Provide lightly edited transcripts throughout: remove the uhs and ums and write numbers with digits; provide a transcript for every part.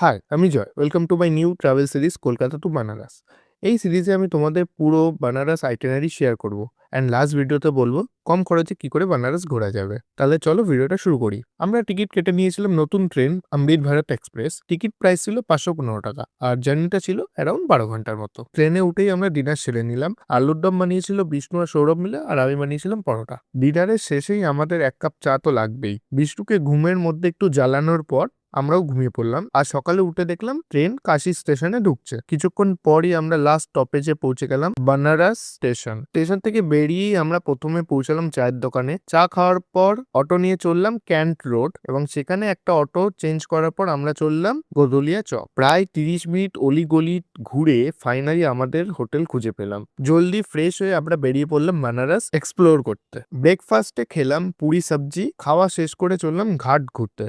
High, আমি Joy. Welcome to my new travel series Kolkata to Banaras. এই সিরিজে আমি তোমাদের পুরো বানারস আইটিনারি শেয়ার করব। অ্যান্ড লাস্ট ভিডিওতে বলবো কম খরচে কি করে বানারস ঘোরা যাবে। তাহলে চলো ভিডিওটা শুরু করি। আমরা টিকিট কেটে নিয়েছিলাম নতুন ট্রেন অমৃত ভারত এক্সপ্রেস। টিকিট প্রাইস ছিল 515 টাকা আর জার্নিটা ছিল অ্যারাউন্ড 12 ঘন্টার মতো। ট্রেনে উঠেই আমরা ডিনার সেরে নিলাম। আলুর দম বানিয়েছিল বিষ্ণু আর সৌরভ মিলে, আর আমি বানিয়েছিলাম পরোটা। ডিনারের শেষেই আমাদের এক কাপ চা তো লাগবেই। বিষ্ণুকে ঘুমের মধ্যে একটু জ্বালানোর পর আমরাও ঘুমিয়ে পড়লাম। আর সকালে উঠে দেখলাম ট্রেন কাশি স্টেশনে ঢুকছে। কিছুক্ষণ পরই আমরা লাস্ট স্টপেজে পৌঁছে গেলাম বানারস স্টেশন। স্টেশন থেকে বেরিয়েই আমরা প্রথমে পৌঁছালাম চায়ের দোকানে। চা খাওয়ার পর অটো নিয়ে চললাম ক্যান্ট রোড, এবং সেখানে একটা অটো চেঞ্জ করার পর আমরা চললাম গোদলিয়া চক। প্রায় 30 মিনিট অলিগলি ঘুরে ফাইনালি আমাদের হোটেল খুঁজে পেলাম। জলদি ফ্রেশ হয়ে আমরা বেরিয়ে পড়লাম বানারস এক্সপ্লোর করতে। ব্রেকফাস্টে খেলাম পুরি সবজি। খাওয়া শেষ করে চললাম ঘাট ঘুরতে।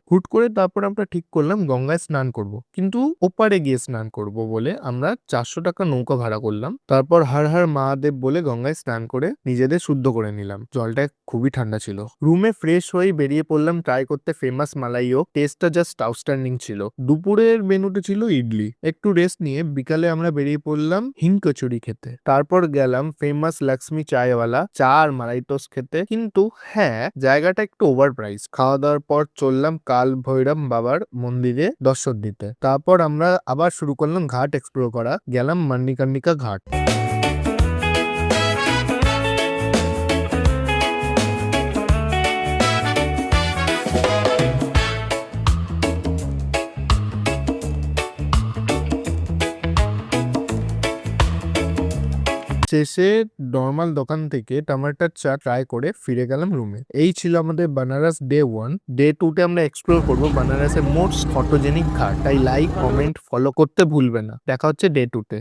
হুট করে তারপর আমরা ঠিক করলাম গঙ্গায় স্নান করব, কিন্তু ওপারে গিয়ে স্নান করব বলে আমরা 400 টাকা নৌকা ভাড়া করলাম। তারপর হর হর মহাদেব বলে গঙ্গায় স্নান করে নিজেদের শুদ্ধ করে নিলাম। জলটা খুবই ঠান্ডা ছিল। রুমে ফ্রেশ হয়ে বেরিয়ে পড়লাম ট্রাই করতে ফেমাস মালাইও। টেস্টটা জাস্ট আউটস্ট্যান্ডিং ছিল। দুপুরের মেনুতে ছিল ইডলি। একটু রেস্ট নিয়ে বিকালে আমরা বেরিয়ে পড়লাম হিং কচুরি খেতে। তারপর গেলাম ফেমাস লক্ষ্মী চায়ওয়ালা, চা আর মালাই টোস্ট খেতে। কিন্তু হ্যাঁ, জায়গাটা একটু ওভার প্রাইস। খাওয়া দাওয়ার পর চললাম কাল ভৈরব বাবার মন্দিরে দর্শন দিতে। তারপর আমরা আবার শুরু করলাম ঘাট এক্সপ্লোর করা। গেলাম মণিকর্ণিকা ঘাট। শেষে নর্মাল দোকান থেকে টমেটোর চা ট্রাই করে ফিরে গেলাম রুমে। এই ছিল আমাদের বানারস ডে 1। ডে 2-তে আমরা এক্সপ্লোর করবো বানারসের মোস্ট ফটোজেনিক ঘাট। তাই লাইক, কমেন্ট, ফলো করতে ভুলবে না। দেখা হচ্ছে ডে 2-তে।